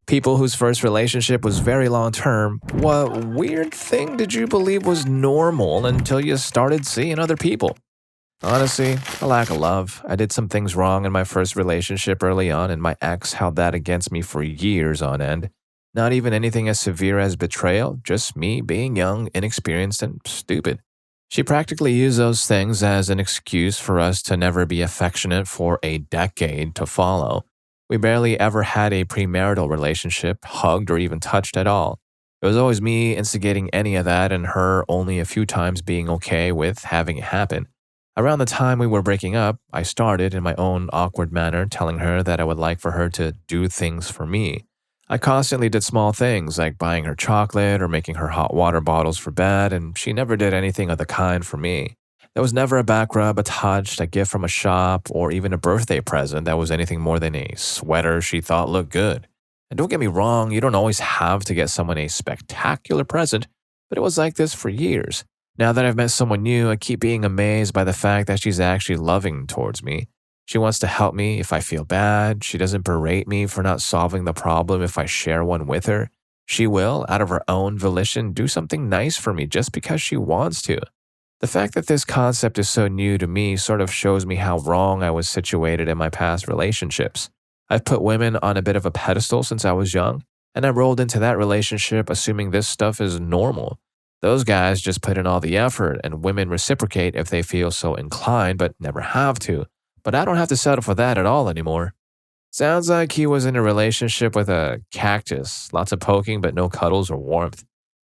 People whose first relationship was very long-term, what weird thing did you believe was normal until you started seeing other people? Honestly, a lack of love. I did some things wrong in my first relationship early on, and my ex held that against me for years on end. Not even anything as severe as betrayal, just me being young, inexperienced, and stupid. She practically used those things as an excuse for us to never be affectionate for a decade to follow. We barely ever had a premarital relationship, hugged, or even touched at all. It was always me instigating any of that, and her only a few times being okay with having it happen. Around the time we were breaking up, I started, in my own awkward manner, telling her that I would like for her to do things for me. I constantly did small things like buying her chocolate or making her hot water bottles for bed, and she never did anything of the kind for me. There was never a back rub, a touch, a gift from a shop, or even a birthday present that was anything more than a sweater she thought looked good. And don't get me wrong, you don't always have to get someone a spectacular present, but it was like this for years. Now that I've met someone new, I keep being amazed by the fact that she's actually loving towards me. She wants to help me if I feel bad. She doesn't berate me for not solving the problem if I share one with her. She will, out of her own volition, do something nice for me just because she wants to. The fact that this concept is so new to me sort of shows me how wrong I was situated in my past relationships. I've put women on a bit of a pedestal since I was young, and I rolled into that relationship assuming this stuff is normal. Those guys just put in all the effort, and women reciprocate if they feel so inclined but never have to. But I don't have to settle for that at all anymore. Sounds like he was in a relationship with a cactus, lots of poking but no cuddles or warmth.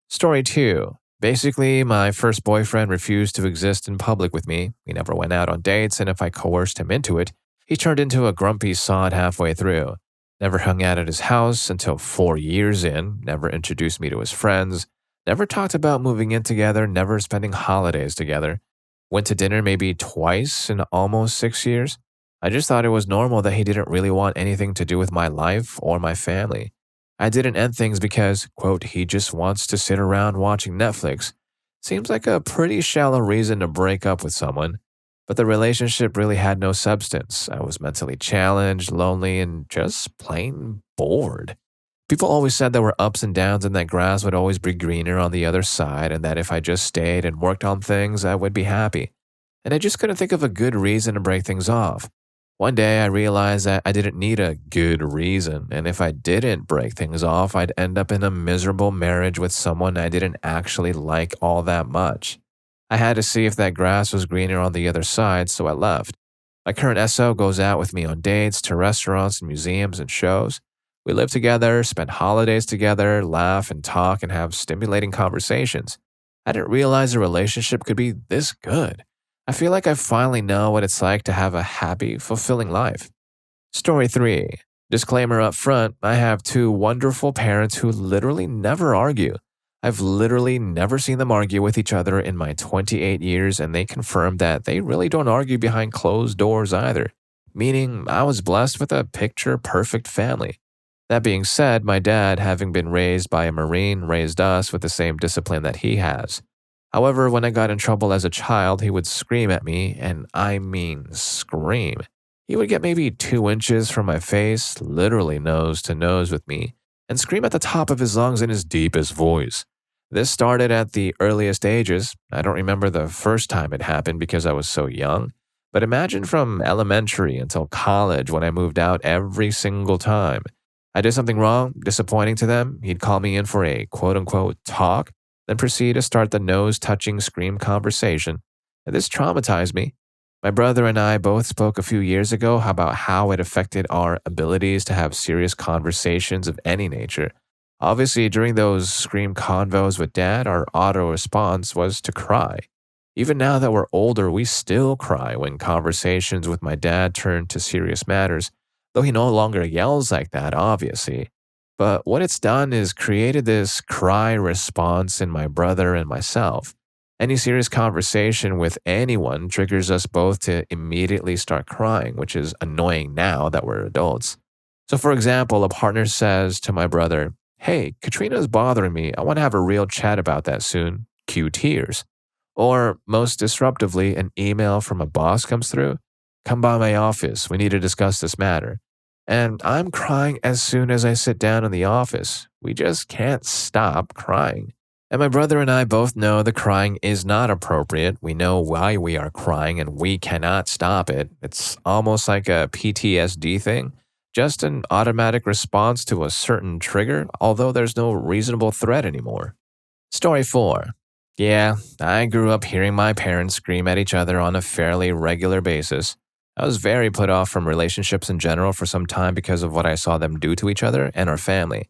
Story 2. Basically, my first boyfriend refused to exist in public with me. He never went out on dates, and if I coerced him into it, he turned into a grumpy sod halfway through. Never hung out at his house until 4 years in, never introduced me to his friends, never talked about moving in together, never spending holidays together. Went to dinner maybe twice in almost 6 years. I just thought it was normal that he didn't really want anything to do with my life or my family. I didn't end things because, quote, he just wants to sit around watching Netflix. Seems like a pretty shallow reason to break up with someone. But the relationship really had no substance. I was mentally challenged, lonely, and just plain bored. People always said there were ups and downs and that grass would always be greener on the other side and that if I just stayed and worked on things, I would be happy. And I just couldn't think of a good reason to break things off. One day I realized that I didn't need a good reason, and if I didn't break things off, I'd end up in a miserable marriage with someone I didn't actually like all that much. I had to see if that grass was greener on the other side, so I left. My current SO goes out with me on dates to restaurants and museums and shows. We live together, spend holidays together, laugh and talk and have stimulating conversations. I didn't realize a relationship could be this good. I feel like I finally know what it's like to have a happy, fulfilling life. Story 3. Disclaimer up front, I have 2 wonderful parents who literally never argue. I've literally never seen them argue with each other in my 28 years, and they confirm that they really don't argue behind closed doors either, meaning I was blessed with a picture-perfect family. That being said, my dad, having been raised by a Marine, raised us with the same discipline that he has. However, when I got in trouble as a child, he would scream at me, and I mean scream. He would get maybe 2 inches from my face, literally nose to nose with me, and scream at the top of his lungs in his deepest voice. This started at the earliest ages. I don't remember the first time it happened because I was so young, but imagine from elementary until college when I moved out every single time. I did something wrong, disappointing to them, he'd call me in for a quote-unquote talk, then proceed to start the nose-touching scream conversation. And this traumatized me. My brother and I both spoke a few years ago about how it affected our abilities to have serious conversations of any nature. Obviously, during those scream convos with Dad, our auto response was to cry. Even now that we're older, we still cry when conversations with my dad turn to serious matters, though he no longer yells like that, obviously. But what it's done is created this cry response in my brother and myself. Any serious conversation with anyone triggers us both to immediately start crying, which is annoying now that we're adults. So for example, a partner says to my brother, "Hey, Katrina's bothering me. I want to have a real chat about that soon." Cue tears. Or, most disruptively, an email from a boss comes through. "Come by my office. We need to discuss this matter." And I'm crying as soon as I sit down in the office. We just can't stop crying. And my brother and I both know the crying is not appropriate. We know why we are crying and we cannot stop it. It's almost like a PTSD thing, just an automatic response to a certain trigger, although there's no reasonable threat anymore. Story 4. Yeah, I grew up hearing my parents scream at each other on a fairly regular basis. I was very put off from relationships in general for some time because of what I saw them do to each other and our family.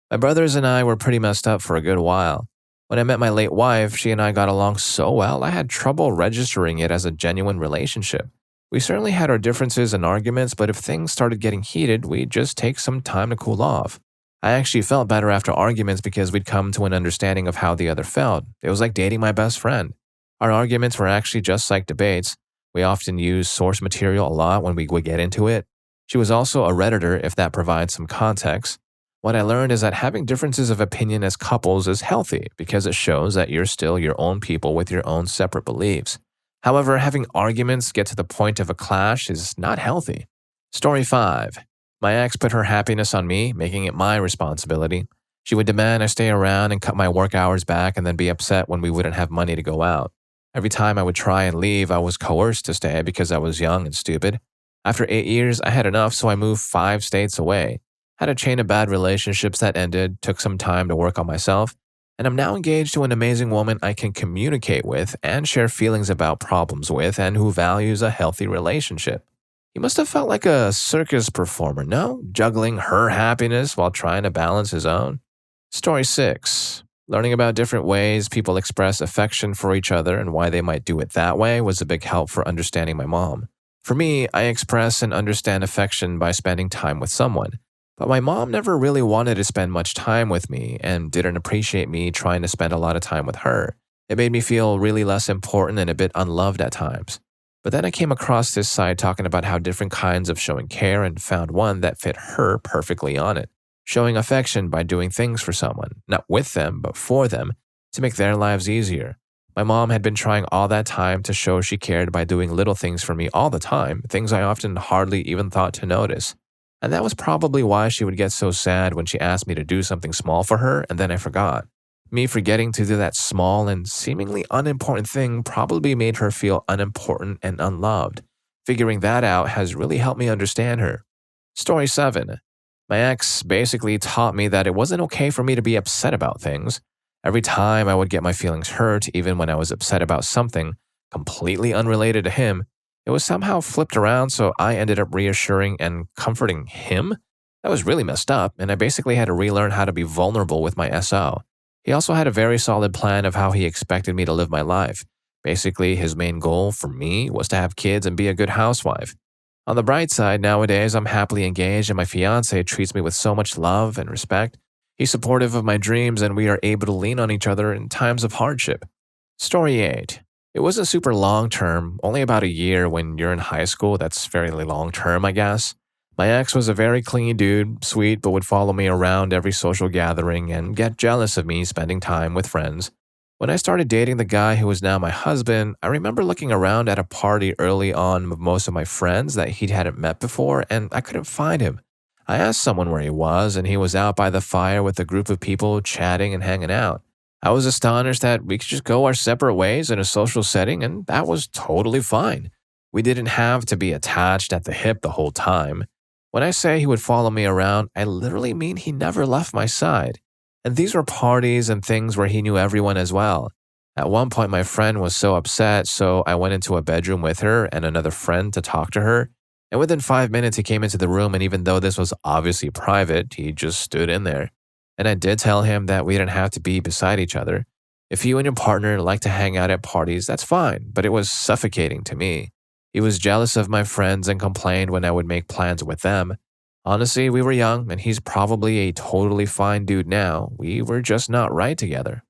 My brothers and I were pretty messed up for a good while. When I met my late wife, she and I got along so well, I had trouble registering it as a genuine relationship. We certainly had our differences and arguments, but if things started getting heated, we'd just take some time to cool off. I actually felt better after arguments because we'd come to an understanding of how the other felt. It was like dating my best friend. Our arguments were actually just like debates. We often used source material a lot when we would get into it. She was also a Redditor, if that provides some context. What I learned is that having differences of opinion as couples is healthy because it shows that you're still your own people with your own separate beliefs. However, having arguments get to the point of a clash is not healthy. Story 5. My ex put her happiness on me, making it my responsibility. She would demand I stay around and cut my work hours back and then be upset when we wouldn't have money to go out. Every time I would try and leave, I was coerced to stay because I was young and stupid. After 8 years, I had enough, so I moved 5 states away. Had a chain of bad relationships that ended, took some time to work on myself, and I'm now engaged to an amazing woman I can communicate with and share feelings about problems with and who values a healthy relationship. He must have felt like a circus performer, no? Juggling her happiness while trying to balance his own. Story 6. Learning about different ways people express affection for each other and why they might do it that way was a big help for understanding my mom. For me, I express and understand affection by spending time with someone. But my mom never really wanted to spend much time with me and didn't appreciate me trying to spend a lot of time with her. It made me feel really less important and a bit unloved at times. But then I came across this site talking about how different kinds of showing care and found one that fit her perfectly on it. Showing affection by doing things for someone, not with them, but for them, to make their lives easier. My mom had been trying all that time to show she cared by doing little things for me all the time, things I often hardly even thought to notice. And that was probably why she would get so sad when she asked me to do something small for her and then I forgot. Me forgetting to do that small and seemingly unimportant thing probably made her feel unimportant and unloved. Figuring that out has really helped me understand her. Story 7. My ex basically taught me that it wasn't okay for me to be upset about things. Every time I would get my feelings hurt, even when I was upset about something completely unrelated to him, it was somehow flipped around, so I ended up reassuring and comforting him. That was really messed up, and I basically had to relearn how to be vulnerable with my SO. He also had a very solid plan of how he expected me to live my life. Basically, his main goal for me was to have kids and be a good housewife. On the bright side, nowadays I'm happily engaged and my fiance treats me with so much love and respect. He's supportive of my dreams and we are able to lean on each other in times of hardship. Story 8. It wasn't super long term, only about a year. When you're in high school, that's fairly long term, I guess. My ex was a very clingy dude, sweet, but would follow me around every social gathering and get jealous of me spending time with friends. When I started dating the guy who was now my husband, I remember looking around at a party early on with most of my friends that he hadn't met before, and I couldn't find him. I asked someone where he was, and he was out by the fire with a group of people chatting and hanging out. I was astonished that we could just go our separate ways in a social setting, and that was totally fine. We didn't have to be attached at the hip the whole time. When I say he would follow me around, I literally mean he never left my side. And these were parties and things where he knew everyone as well. At one point, my friend was so upset, so I went into a bedroom with her and another friend to talk to her. And within 5 minutes, he came into the room, and even though this was obviously private, he just stood in there. And I did tell him that we didn't have to be beside each other. If you and your partner like to hang out at parties, that's fine, but it was suffocating to me. He was jealous of my friends and complained when I would make plans with them. Honestly, we were young, and he's probably a totally fine dude now. We were just not right together.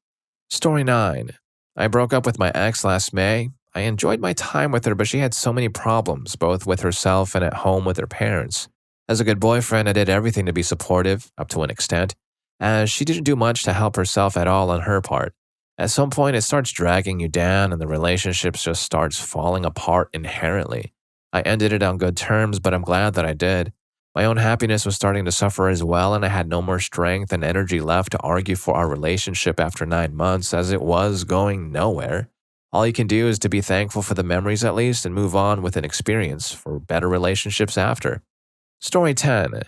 Story 9. I broke up with my ex last May. I enjoyed my time with her, but she had so many problems, both with herself and at home with her parents. As a good boyfriend, I did everything to be supportive, up to an extent, as she didn't do much to help herself at all on her part. At some point, it starts dragging you down, and the relationship just starts falling apart inherently. I ended it on good terms, but I'm glad that I did. My own happiness was starting to suffer as well, and I had no more strength and energy left to argue for our relationship after 9 months, as it was going nowhere. All you can do is to be thankful for the memories at least and move on with an experience for better relationships after. Story 10.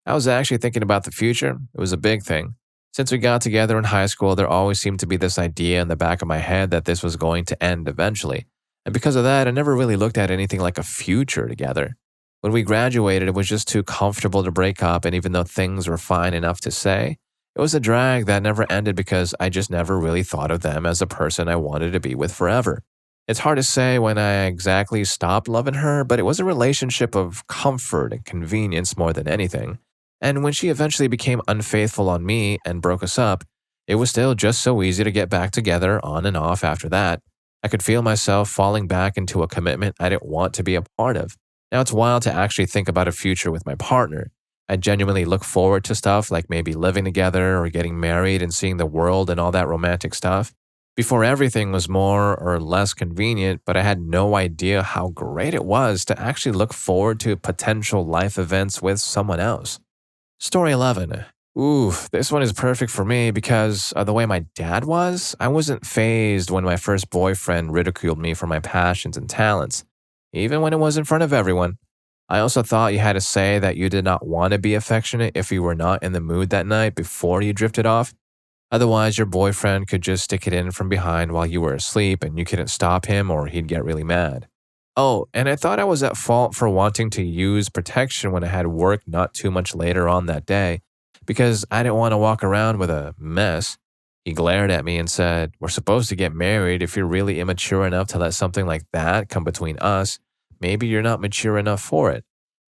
I was actually thinking about the future. It was a big thing. Since we got together in high school, there always seemed to be this idea in the back of my head that this was going to end eventually. And because of that, I never really looked at anything like a future together. When we graduated, it was just too comfortable to break up, and even though things were fine enough to say, it was a drag that never ended because I just never really thought of them as a person I wanted to be with forever. It's hard to say when I exactly stopped loving her, but it was a relationship of comfort and convenience more than anything. And when she eventually became unfaithful on me and broke us up, it was still just so easy to get back together on and off after that. I could feel myself falling back into a commitment I didn't want to be a part of. Now it's wild to actually think about a future with my partner. I genuinely look forward to stuff like maybe living together or getting married and seeing the world and all that romantic stuff. Before, everything was more or less convenient, but I had no idea how great it was to actually look forward to potential life events with someone else. Story 11. Ooh, this one is perfect for me because of the way my dad was. I wasn't fazed when my first boyfriend ridiculed me for my passions and talents, even when it was in front of everyone. I also thought you had to say that you did not want to be affectionate if you were not in the mood that night before you drifted off. Otherwise, your boyfriend could just stick it in from behind while you were asleep and you couldn't stop him or he'd get really mad. Oh, and I thought I was at fault for wanting to use protection when I had work not too much later on that day because I didn't want to walk around with a mess. He glared at me and said, "We're supposed to get married. If you're really immature enough to let something like that come between us, maybe you're not mature enough for it."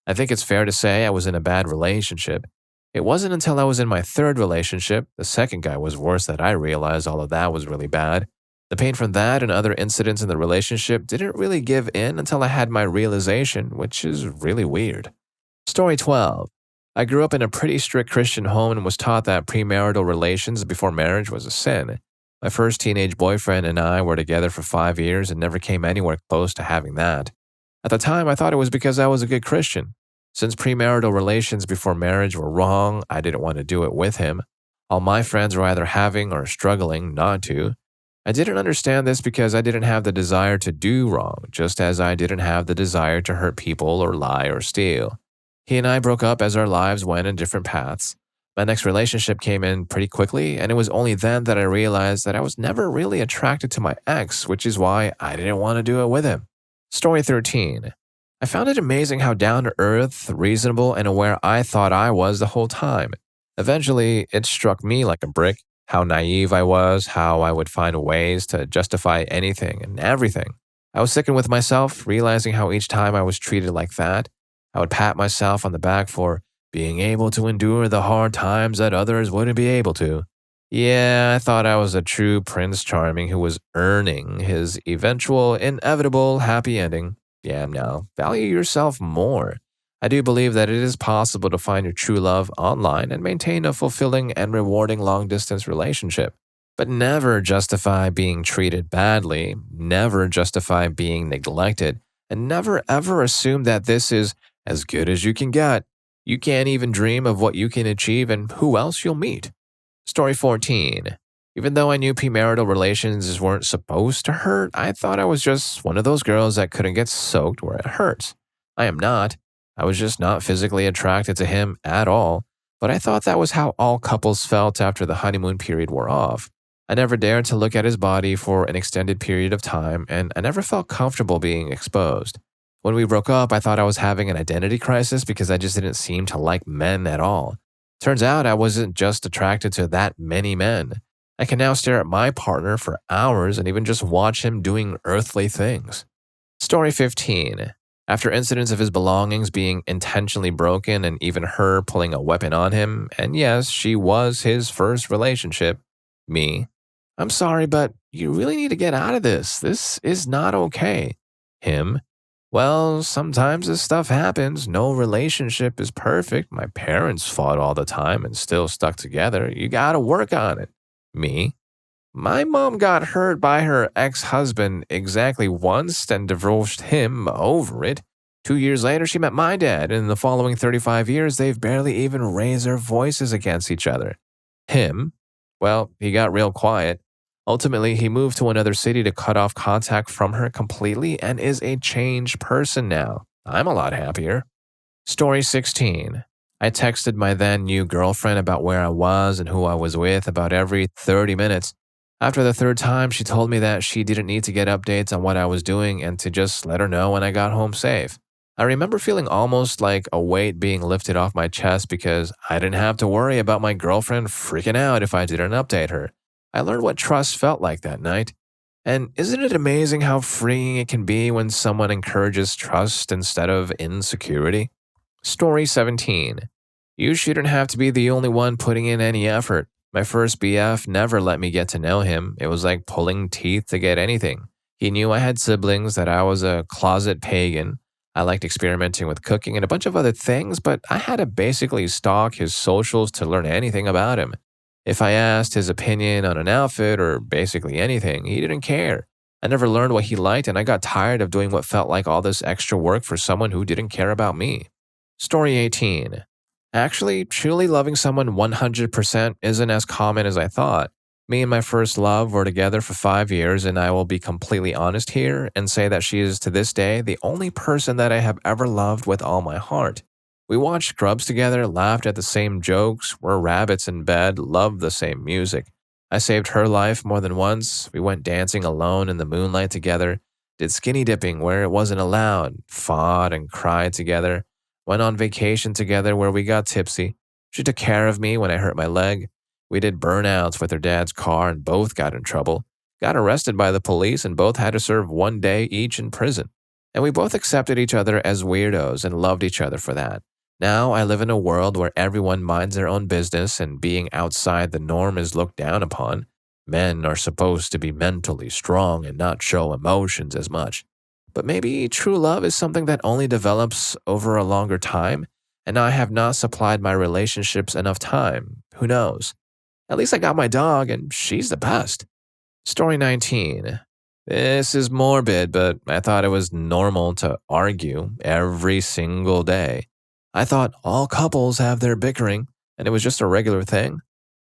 I think it's fair to say I was in a bad relationship. It wasn't until I was in my third relationship, the second guy was worse, that I realized all of that was really bad. The pain from that and other incidents in the relationship didn't really give in until I had my realization, which is really weird. Story 12. I grew up in a pretty strict Christian home and was taught that premarital relations before marriage was a sin. My first teenage boyfriend and I were together for 5 years and never came anywhere close to having that. At the time, I thought it was because I was a good Christian. Since premarital relations before marriage were wrong, I didn't want to do it with him. All my friends were either having or struggling not to. I didn't understand this because I didn't have the desire to do wrong, just as I didn't have the desire to hurt people or lie or steal. He and I broke up as our lives went in different paths. My next relationship came in pretty quickly, and it was only then that I realized that I was never really attracted to my ex, which is why I didn't want to do it with him. Story 13. I found it amazing how down-to-earth, reasonable, and aware I thought I was the whole time. Eventually, it struck me like a brick, how naive I was, how I would find ways to justify anything and everything. I was sickened with myself, realizing how each time I was treated like that, I would pat myself on the back for being able to endure the hard times that others wouldn't be able to. Yeah, I thought I was a true Prince Charming who was earning his eventual, inevitable happy ending. Yeah, no. Value yourself more. I do believe that it is possible to find your true love online and maintain a fulfilling and rewarding long-distance relationship. But never justify being treated badly, never justify being neglected, and never ever assume that this is as good as you can get. You can't even dream of what you can achieve and who else you'll meet. Story 14. Even though I knew premarital relations weren't supposed to hurt, I thought I was just one of those girls that couldn't get soaked where it hurts. I am not. I was just not physically attracted to him at all, but I thought that was how all couples felt after the honeymoon period wore off. I never dared to look at his body for an extended period of time, and I never felt comfortable being exposed. When we broke up, I thought I was having an identity crisis because I just didn't seem to like men at all. Turns out I wasn't just attracted to that many men. I can now stare at my partner for hours and even just watch him doing earthly things. Story 15. After incidents of his belongings being intentionally broken and even her pulling a weapon on him, and yes, she was his first relationship, me. I'm sorry, but you really need to get out of this. This is not okay. Him. Well, sometimes this stuff happens. No relationship is perfect. My parents fought all the time and still stuck together. You gotta work on it. Me. My mom got hurt by her ex-husband exactly once and divorced him over it. 2 years later, she met my dad, and in the following 35 years, they've barely even raised their voices against each other. Him, well, he got real quiet. Ultimately, he moved to another city to cut off contact from her completely and is a changed person now. I'm a lot happier. Story 16. I texted my then new girlfriend about where I was and who I was with about every 30 minutes. After the third time, she told me that she didn't need to get updates on what I was doing and to just let her know when I got home safe. I remember feeling almost like a weight being lifted off my chest because I didn't have to worry about my girlfriend freaking out if I didn't update her. I learned what trust felt like that night. And isn't it amazing how freeing it can be when someone encourages trust instead of insecurity? Story 17. You shouldn't have to be the only one putting in any effort. My first BF never let me get to know him. It was like pulling teeth to get anything. He knew I had siblings, that I was a closet pagan. I liked experimenting with cooking and a bunch of other things, but I had to basically stalk his socials to learn anything about him. If I asked his opinion on an outfit or basically anything, he didn't care. I never learned what he liked, and I got tired of doing what felt like all this extra work for someone who didn't care about me. Story 18. Actually, truly loving someone 100% isn't as common as I thought. Me and my first love were together for 5 years, and I will be completely honest here and say that she is to this day the only person that I have ever loved with all my heart. We watched Scrubs together, laughed at the same jokes, were rabbits in bed, loved the same music. I saved her life more than once. We went dancing alone in the moonlight together, did skinny dipping where it wasn't allowed, fought and cried together, went on vacation together where we got tipsy. She took care of me when I hurt my leg. We did burnouts with her dad's car and both got in trouble. Got arrested by the police and both had to serve 1 day each in prison. And we both accepted each other as weirdos and loved each other for that. Now I live in a world where everyone minds their own business and being outside the norm is looked down upon. Men are supposed to be mentally strong and not show emotions as much. But maybe true love is something that only develops over a longer time, and I have not supplied my relationships enough time. Who knows? At least I got my dog, and she's the best. Story 19. This is morbid, but I thought it was normal to argue every single day. I thought all couples have their bickering, and it was just a regular thing.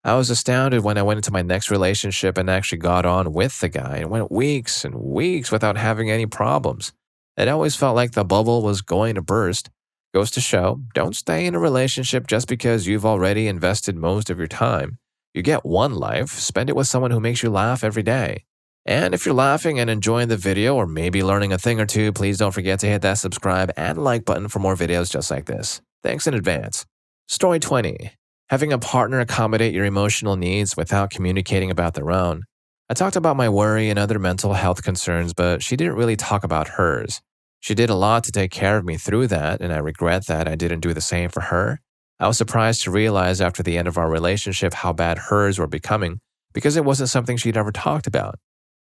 I was astounded when I went into my next relationship and actually got on with the guy and went weeks and weeks without having any problems. It always felt like the bubble was going to burst. Goes to show, don't stay in a relationship just because you've already invested most of your time. You get one life, spend it with someone who makes you laugh every day. And if you're laughing and enjoying the video or maybe learning a thing or two, please don't forget to hit that subscribe and like button for more videos just like this. Thanks in advance. Story 20. Having a partner accommodate your emotional needs without communicating about their own. I talked about my worry and other mental health concerns, but she didn't really talk about hers. She did a lot to take care of me through that, and I regret that I didn't do the same for her. I was surprised to realize after the end of our relationship how bad hers were becoming because it wasn't something she'd ever talked about.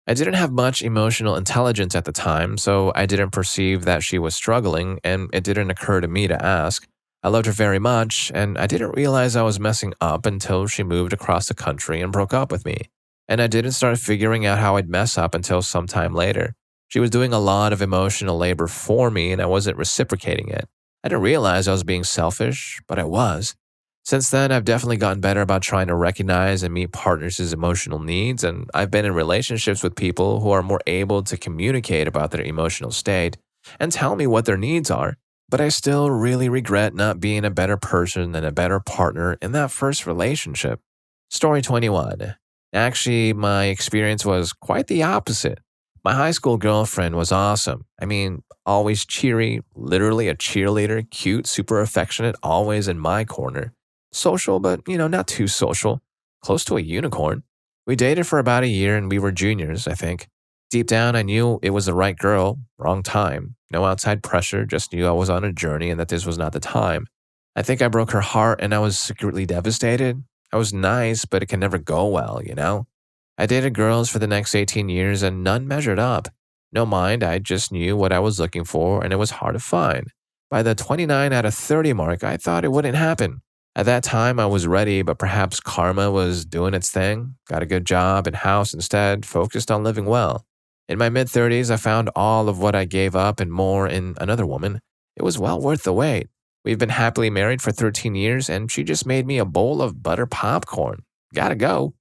I didn't have much emotional intelligence at the time, so I didn't perceive that she was struggling, and it didn't occur to me to ask. I loved her very much, and I didn't realize I was messing up until she moved across the country and broke up with me. And I didn't start figuring out how I'd mess up until sometime later. She was doing a lot of emotional labor for me, and I wasn't reciprocating it. I didn't realize I was being selfish, but I was. Since then, I've definitely gotten better about trying to recognize and meet partners' emotional needs, and I've been in relationships with people who are more able to communicate about their emotional state and tell me what their needs are. But I still really regret not being a better person and a better partner in that first relationship. Story 21. Actually, my experience was quite the opposite. My high school girlfriend was awesome. I mean, always cheery, literally a cheerleader, cute, super affectionate, always in my corner. Social, but, not too social. Close to a unicorn. We dated for about a year and we were juniors, I think. Deep down, I knew it was the right girl, wrong time. No outside pressure, just knew I was on a journey and that this was not the time. I think I broke her heart and I was secretly devastated. I was nice, but it can never go well, I dated girls for the next 18 years and none measured up. No mind, I just knew what I was looking for and it was hard to find. By the 29 out of 30 mark, I thought it wouldn't happen. At that time, I was ready, but perhaps karma was doing its thing. Got a good job and house instead, focused on living well. In my mid-30s, I found all of what I gave up and more in another woman. It was well worth the wait. We've been happily married for 13 years, and she just made me a bowl of butter popcorn. Gotta go.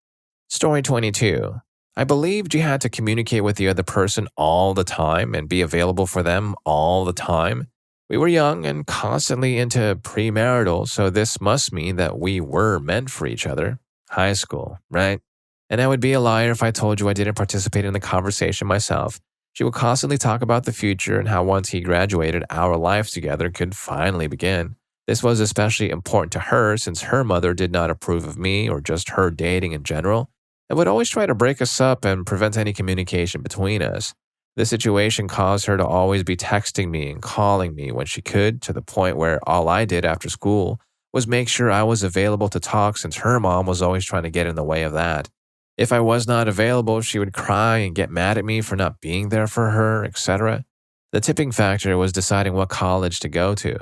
Story 22. I believed you had to communicate with the other person all the time and be available for them all the time. We were young and constantly into premarital, so this must mean that we were meant for each other. High school, right? And I would be a liar if I told you I didn't participate in the conversation myself. She would constantly talk about the future and how once he graduated, our life together could finally begin. This was especially important to her since her mother did not approve of me or just her dating in general, and would always try to break us up and prevent any communication between us. This situation caused her to always be texting me and calling me when she could, to the point where all I did after school was make sure I was available to talk since her mom was always trying to get in the way of that. If I was not available, she would cry and get mad at me for not being there for her, etc. The tipping factor was deciding what college to go to.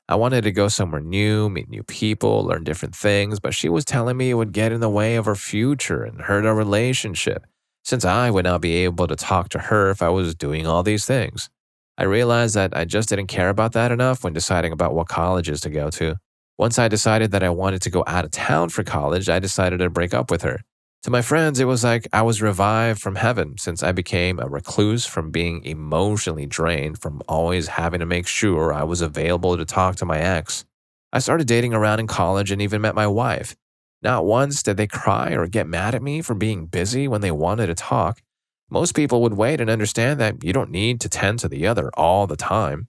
I wanted to go somewhere new, meet new people, learn different things, but she was telling me it would get in the way of our future and hurt our relationship, since I would not be able to talk to her if I was doing all these things. I realized that I just didn't care about that enough when deciding about what colleges to go to. Once I decided that I wanted to go out of town for college, I decided to break up with her. To my friends, it was like I was revived from heaven since I became a recluse from being emotionally drained from always having to make sure I was available to talk to my ex. I started dating around in college and even met my wife. Not once did they cry or get mad at me for being busy when they wanted to talk. Most people would wait and understand that you don't need to tend to the other all the time.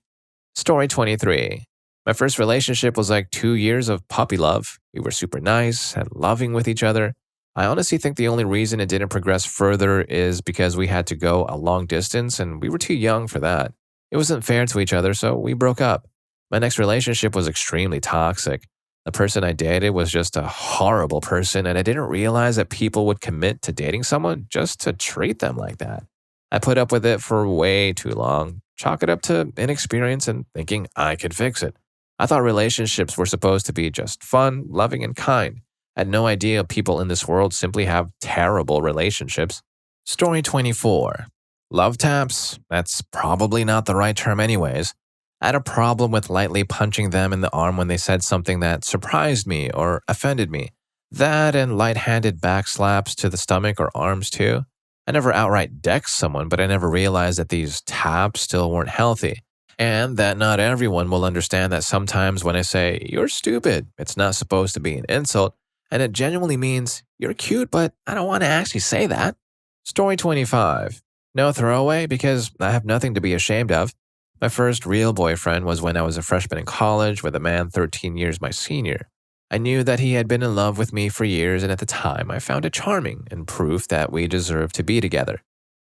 Story 23. My first relationship was like 2 years of puppy love. We were super nice and loving with each other. I honestly think the only reason it didn't progress further is because we had to go a long distance and we were too young for that. It wasn't fair to each other, so we broke up. My next relationship was extremely toxic. The person I dated was just a horrible person, and I didn't realize that people would commit to dating someone just to treat them like that. I put up with it for way too long, chalk it up to inexperience and thinking I could fix it. I thought relationships were supposed to be just fun, loving, and kind. I had no idea people in this world simply have terrible relationships. Story 24. Love taps? That's probably not the right term anyways. I had a problem with lightly punching them in the arm when they said something that surprised me or offended me. That and light-handed back slaps to the stomach or arms too. I never outright decked someone, but I never realized that these taps still weren't healthy. And that not everyone will understand that sometimes when I say, "You're stupid," it's not supposed to be an insult, and it genuinely means, "You're cute, but I don't want to actually say that." Story 25. No throwaway because I have nothing to be ashamed of. My first real boyfriend was when I was a freshman in college with a man 13 years my senior. I knew that he had been in love with me for years, and at the time I found it charming and proof that we deserved to be together.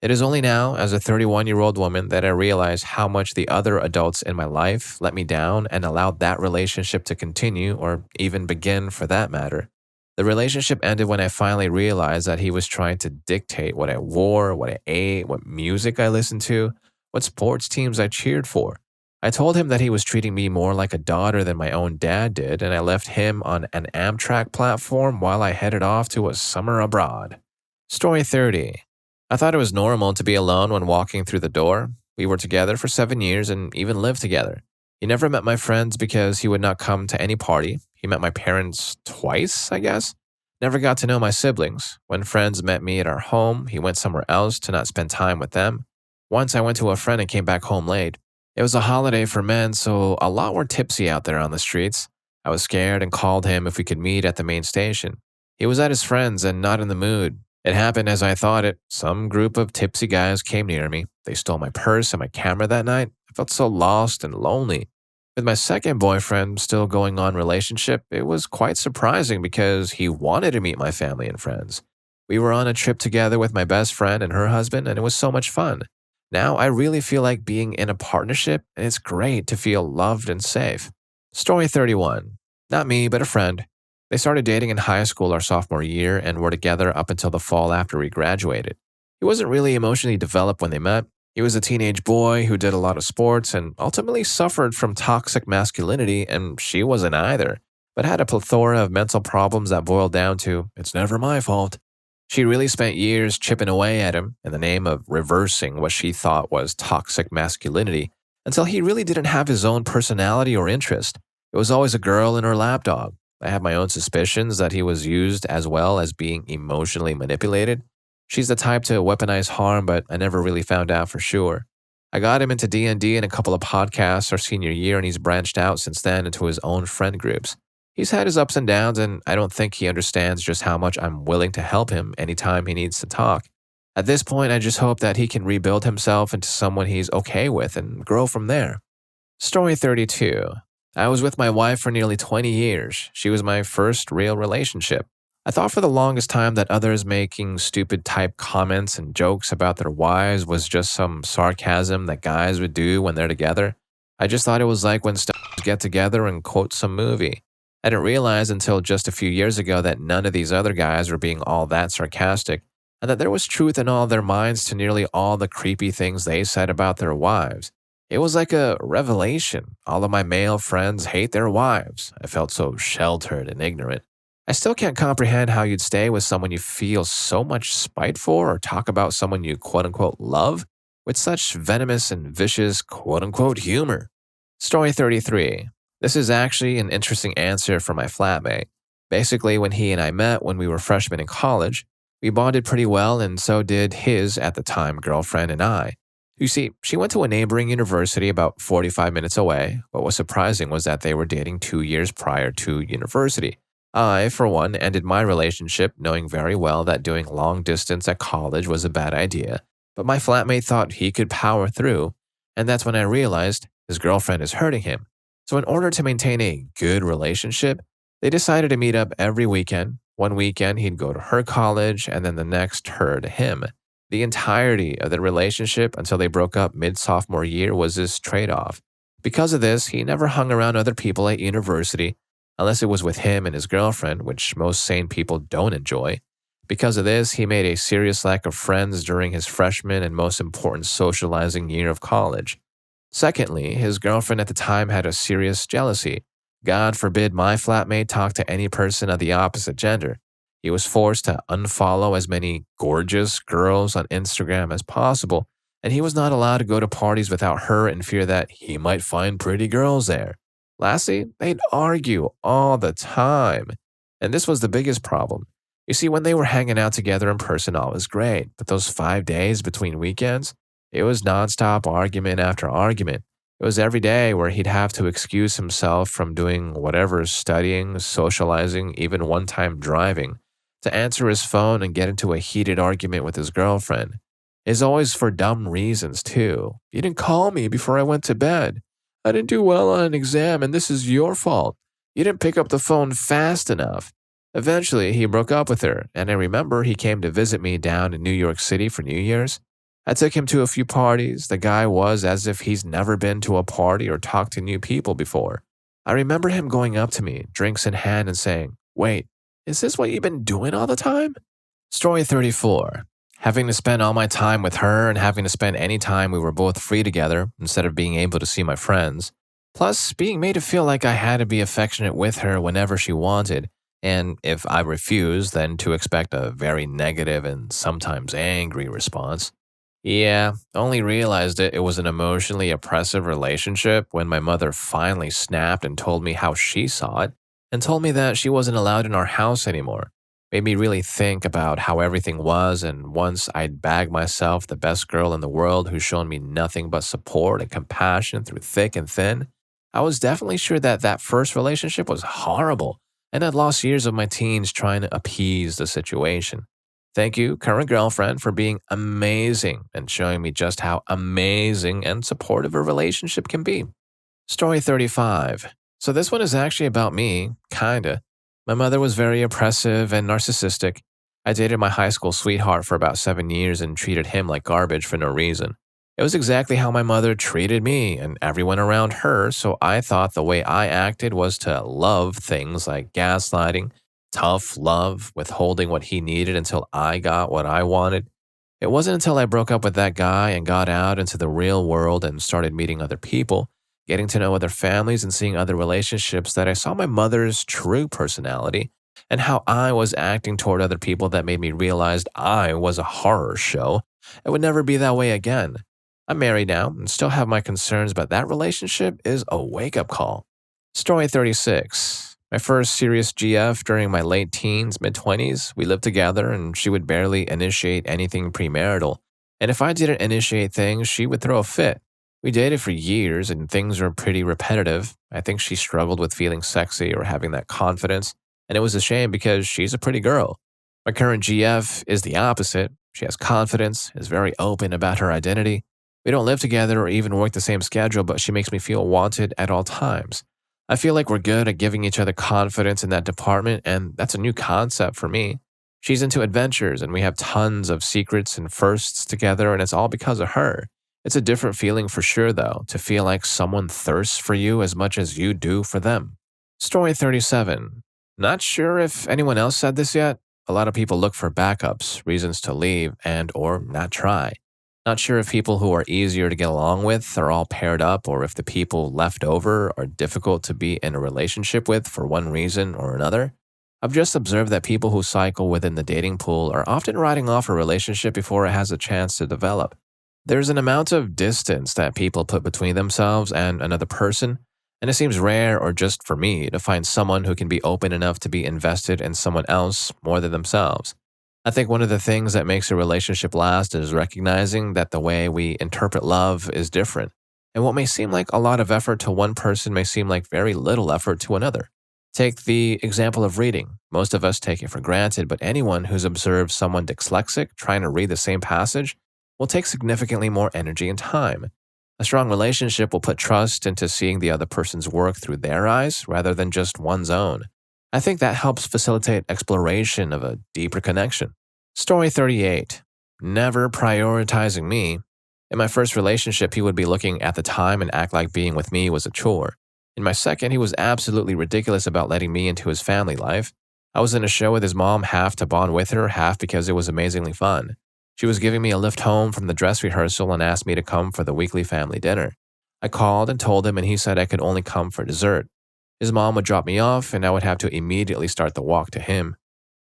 It is only now, as a 31-year-old woman, that I realize how much the other adults in my life let me down and allowed that relationship to continue or even begin for that matter. The relationship ended when I finally realized that he was trying to dictate what I wore, what I ate, what music I listened to, what sports teams I cheered for. I told him that he was treating me more like a daughter than my own dad did, and I left him on an Amtrak platform while I headed off to a summer abroad. Story 30. I thought it was normal to be alone when walking through the door. We were together for 7 years and even lived together. He never met my friends because he would not come to any party. He met my parents twice, I guess. Never got to know my siblings. When friends met me at our home, he went somewhere else to not spend time with them. Once I went to a friend and came back home late. It was a holiday for men, so a lot were tipsy out there on the streets. I was scared and called him if we could meet at the main station. He was at his friends and not in the mood. It happened as I thought it. Some group of tipsy guys came near me. They stole my purse and my camera that night. I felt so lost and lonely. With my second boyfriend still going on relationship, it was quite surprising because he wanted to meet my family and friends. We were on a trip together with my best friend and her husband, and it was so much fun. Now I really feel like being in a partnership, and it's great to feel loved and safe. Story 31. Not me, but a friend. They started dating in high school our sophomore year and were together up until the fall after we graduated. He wasn't really emotionally developed when they met. He was a teenage boy who did a lot of sports and ultimately suffered from toxic masculinity, and she wasn't either, but had a plethora of mental problems that boiled down to, "It's never my fault." She really spent years chipping away at him in the name of reversing what she thought was toxic masculinity, until he really didn't have his own personality or interest. It was always a girl and her lapdog. I have my own suspicions that he was used as well as being emotionally manipulated. She's the type to weaponize harm, but I never really found out for sure. I got him into D&D and a couple of podcasts our senior year, and he's branched out since then into his own friend groups. He's had his ups and downs, and I don't think he understands just how much I'm willing to help him anytime he needs to talk. At this point, I just hope that he can rebuild himself into someone he's okay with and grow from there. Story 32. I was with my wife for nearly 20 years. She was my first real relationship. I thought for the longest time that others making stupid type comments and jokes about their wives was just some sarcasm that guys would do when they're together. I just thought it was like when stars get together and quote some movie. I didn't realize until just a few years ago that none of these other guys were being all that sarcastic, and that there was truth in all their minds to nearly all the creepy things they said about their wives. It was like a revelation. All of my male friends hate their wives. I felt so sheltered and ignorant. I still can't comprehend how you'd stay with someone you feel so much spite for or talk about someone you quote-unquote love with such venomous and vicious quote-unquote humor. Story 33. This is actually an interesting answer for my flatmate. Basically, when he and I met when we were freshmen in college, we bonded pretty well, and so did his, at the time, girlfriend and I. You see, she went to a neighboring university about 45 minutes away. What was surprising was that they were dating 2 years prior to university. I, for one, ended my relationship knowing very well that doing long distance at college was a bad idea, but my flatmate thought he could power through, and that's when I realized his girlfriend is hurting him. So in order to maintain a good relationship, they decided to meet up every weekend. One weekend he'd go to her college, and then the next her to him. The entirety of the relationship until they broke up mid-sophomore year was this trade-off. Because of this, he never hung around other people at university, unless it was with him and his girlfriend, which most sane people don't enjoy. Because of this, he made a serious lack of friends during his freshman and most important socializing year of college. Secondly, his girlfriend at the time had a serious jealousy. God forbid my flatmate talk to any person of the opposite gender. He was forced to unfollow as many gorgeous girls on Instagram as possible, and he was not allowed to go to parties without her in fear that he might find pretty girls there. Lastly, they'd argue all the time. And this was the biggest problem. You see, when they were hanging out together in person, all was great. But those 5 days between weekends, it was nonstop argument after argument. It was every day where he'd have to excuse himself from doing whatever, studying, socializing, even one-time driving, to answer his phone and get into a heated argument with his girlfriend. It's always for dumb reasons, too. You didn't call me before I went to bed. I didn't do well on an exam, and this is your fault. You didn't pick up the phone fast enough. Eventually, he broke up with her, and I remember he came to visit me down in New York City for New Year's. I took him to a few parties. The guy was as if he's never been to a party or talked to new people before. I remember him going up to me, drinks in hand, and saying, "Wait, is this what you've been doing all the time?" Story 34. Having to spend all my time with her and having to spend any time we were both free together instead of being able to see my friends. Plus, being made to feel like I had to be affectionate with her whenever she wanted, and if I refused, then to expect a very negative and sometimes angry response. Yeah, only realized it was an emotionally oppressive relationship when my mother finally snapped and told me how she saw it, and told me that she wasn't allowed in our house anymore. Made me really think about how everything was, and once I'd bagged myself the best girl in the world who's shown me nothing but support and compassion through thick and thin, I was definitely sure that that first relationship was horrible, and I'd lost years of my teens trying to appease the situation. Thank you, current girlfriend, for being amazing and showing me just how amazing and supportive a relationship can be. Story 35. So this one is actually about me, kinda. My mother was very oppressive and narcissistic. I dated my high school sweetheart for about 7 years and treated him like garbage for no reason. It was exactly how my mother treated me and everyone around her, so I thought the way I acted was to love things like gaslighting, tough love, withholding what he needed until I got what I wanted. It wasn't until I broke up with that guy and got out into the real world and started meeting other people, getting to know other families and seeing other relationships that I saw my mother's true personality and how I was acting toward other people that made me realize I was a horror show. It would never be that way again. I'm married now and still have my concerns, but that relationship is a wake-up call. Story 36. My first serious GF during my late teens, mid-20s. We lived together and she would barely initiate anything premarital. And if I didn't initiate things, she would throw a fit. We dated for years and things were pretty repetitive. I think she struggled with feeling sexy or having that confidence, and it was a shame because she's a pretty girl. My current GF is the opposite. She has confidence, is very open about her identity. We don't live together or even work the same schedule, but she makes me feel wanted at all times. I feel like we're good at giving each other confidence in that department, and that's a new concept for me. She's into adventures, and we have tons of secrets and firsts together, and it's all because of her. It's a different feeling for sure, though, to feel like someone thirsts for you as much as you do for them. Story 37. Not sure if anyone else said this yet. A lot of people look for backups, reasons to leave, and or not try. Not sure if people who are easier to get along with are all paired up or if the people left over are difficult to be in a relationship with for one reason or another. I've just observed that people who cycle within the dating pool are often writing off a relationship before it has a chance to develop. There's an amount of distance that people put between themselves and another person, and it seems rare or just for me to find someone who can be open enough to be invested in someone else more than themselves. I think one of the things that makes a relationship last is recognizing that the way we interpret love is different, and what may seem like a lot of effort to one person may seem like very little effort to another. Take the example of reading. Most of us take it for granted, but anyone who's observed someone dyslexic trying to read the same passage will take significantly more energy and time. A strong relationship will put trust into seeing the other person's work through their eyes rather than just one's own. I think that helps facilitate exploration of a deeper connection. Story 38. Never prioritizing me. In my first relationship, he would be looking at the time and act like being with me was a chore. In my second, he was absolutely ridiculous about letting me into his family life. I was in a show with his mom, half to bond with her, half because it was amazingly fun. She was giving me a lift home from the dress rehearsal and asked me to come for the weekly family dinner. I called and told him, and he said I could only come for dessert. His mom would drop me off, and I would have to immediately start the walk to him.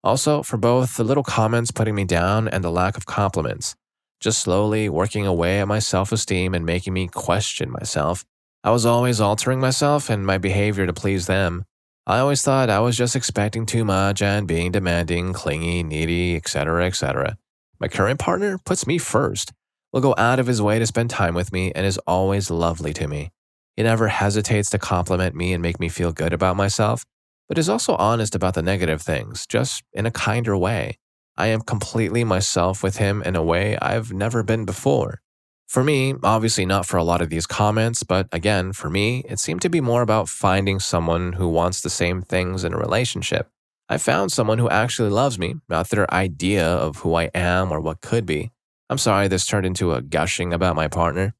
Also, for both the little comments putting me down and the lack of compliments, just slowly working away at my self-esteem and making me question myself. I was always altering myself and my behavior to please them. I always thought I was just expecting too much and being demanding, clingy, needy, etc., etc. My current partner puts me first, will go out of his way to spend time with me, and is always lovely to me. He never hesitates to compliment me and make me feel good about myself, but is also honest about the negative things, just in a kinder way. I am completely myself with him in a way I've never been before. For me, obviously not for a lot of these comments, but again, for me, it seemed to be more about finding someone who wants the same things in a relationship. I found someone who actually loves me, not their idea of who I am or what could be. I'm sorry this turned into a gushing about my partner.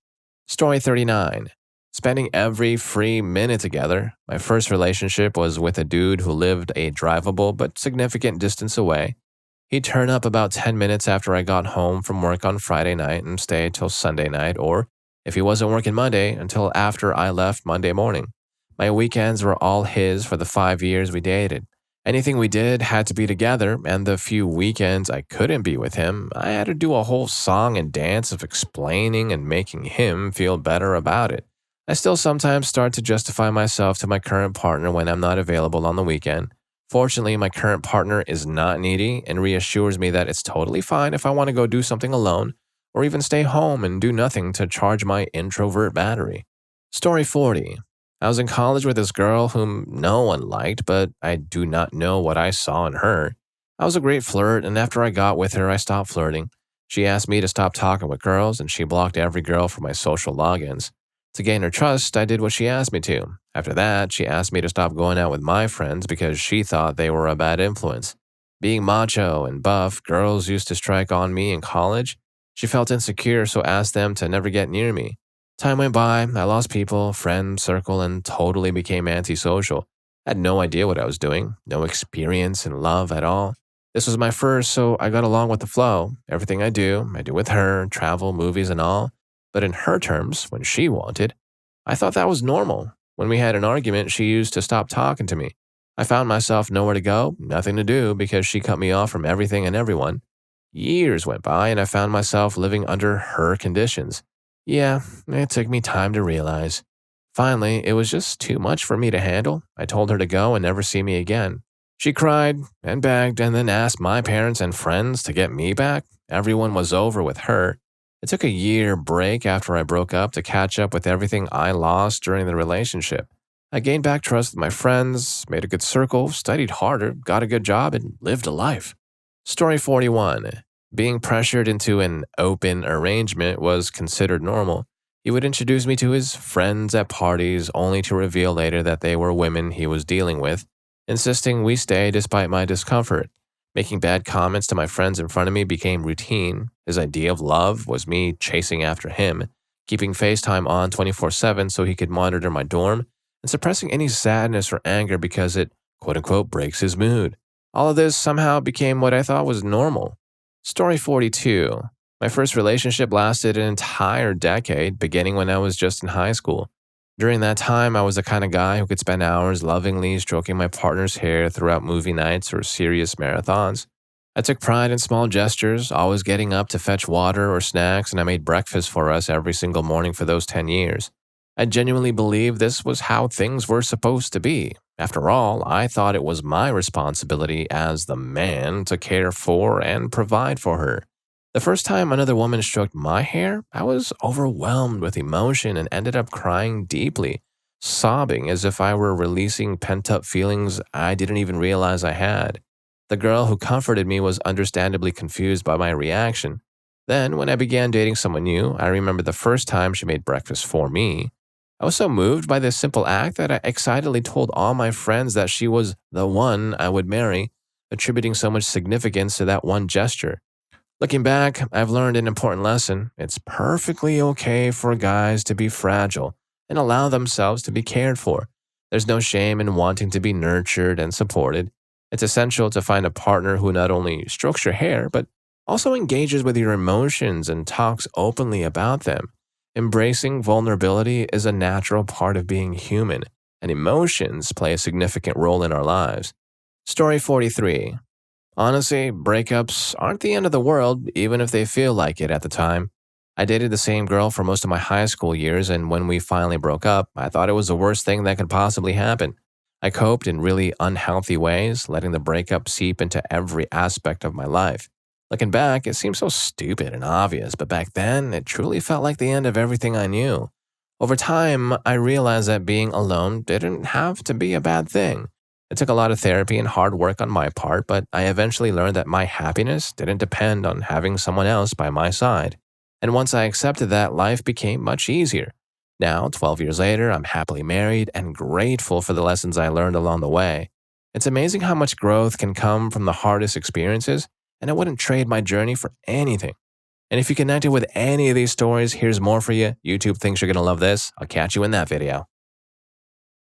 Story 39. Spending every free minute together. My first relationship was with a dude who lived a drivable but significant distance away. He'd turn up about 10 minutes after I got home from work on Friday night and stay till Sunday night, or, if he wasn't working Monday, until after I left Monday morning. My weekends were all his for the 5 years we dated. Anything we did had to be together, and the few weekends I couldn't be with him, I had to do a whole song and dance of explaining and making him feel better about it. I still sometimes start to justify myself to my current partner when I'm not available on the weekend. Fortunately, my current partner is not needy and reassures me that it's totally fine if I want to go do something alone or even stay home and do nothing to charge my introvert battery. Story 40. I was in college with this girl whom no one liked, but I do not know what I saw in her. I was a great flirt, and after I got with her, I stopped flirting. She asked me to stop talking with girls, and she blocked every girl from my social logins. To gain her trust, I did what she asked me to. After that, she asked me to stop going out with my friends because she thought they were a bad influence. Being macho and buff, girls used to strike on me in college. She felt insecure, so asked them to never get near me. Time went by, I lost people, friend, circle, and totally became antisocial. I had no idea what I was doing, no experience in love at all. This was my first, so I got along with the flow. Everything I do with her, travel, movies, and all. But in her terms, when she wanted, I thought that was normal. When we had an argument, she used to stop talking to me. I found myself nowhere to go, nothing to do because she cut me off from everything and everyone. Years went by and I found myself living under her conditions. Yeah, it took me time to realize. Finally, it was just too much for me to handle. I told her to go and never see me again. She cried and begged and then asked my parents and friends to get me back. Everyone was over with her. It took a year break after I broke up to catch up with everything I lost during the relationship. I gained back trust with my friends, made a good circle, studied harder, got a good job, and lived a life. Story 41. Being pressured into an open arrangement was considered normal. He would introduce me to his friends at parties only to reveal later that they were women he was dealing with, insisting we stay despite my discomfort. Making bad comments to my friends in front of me became routine. His idea of love was me chasing after him, keeping FaceTime on 24/7 so he could monitor my dorm, and suppressing any sadness or anger because it, quote unquote, breaks his mood. All of this somehow became what I thought was normal. Story 42. My first relationship lasted an entire decade, beginning when I was just in high school. During that time, I was the kind of guy who could spend hours lovingly stroking my partner's hair throughout movie nights or serious marathons. I took pride in small gestures, always getting up to fetch water or snacks, and I made breakfast for us every single morning for those 10 years. I genuinely believed this was how things were supposed to be. After all, I thought it was my responsibility as the man to care for and provide for her. The first time another woman stroked my hair, I was overwhelmed with emotion and ended up crying deeply, sobbing as if I were releasing pent-up feelings I didn't even realize I had. The girl who comforted me was understandably confused by my reaction. Then, when I began dating someone new, I remember the first time she made breakfast for me. I was so moved by this simple act that I excitedly told all my friends that she was the one I would marry, attributing so much significance to that one gesture. Looking back, I've learned an important lesson. It's perfectly okay for guys to be fragile and allow themselves to be cared for. There's no shame in wanting to be nurtured and supported. It's essential to find a partner who not only strokes your hair, but also engages with your emotions and talks openly about them. Embracing vulnerability is a natural part of being human, and emotions play a significant role in our lives. Story 43. Honestly, breakups aren't the end of the world, even if they feel like it at the time. I dated the same girl for most of my high school years, and when we finally broke up, I thought it was the worst thing that could possibly happen. I coped in really unhealthy ways, letting the breakup seep into every aspect of my life. Looking back, it seems so stupid and obvious, but back then, it truly felt like the end of everything I knew. Over time, I realized that being alone didn't have to be a bad thing. It took a lot of therapy and hard work on my part, but I eventually learned that my happiness didn't depend on having someone else by my side. And once I accepted that, life became much easier. Now, 12 years later, I'm happily married and grateful for the lessons I learned along the way. It's amazing how much growth can come from the hardest experiences, and I wouldn't trade my journey for anything. And if you connected with any of these stories, here's more for you. YouTube thinks you're going to love this. I'll catch you in that video.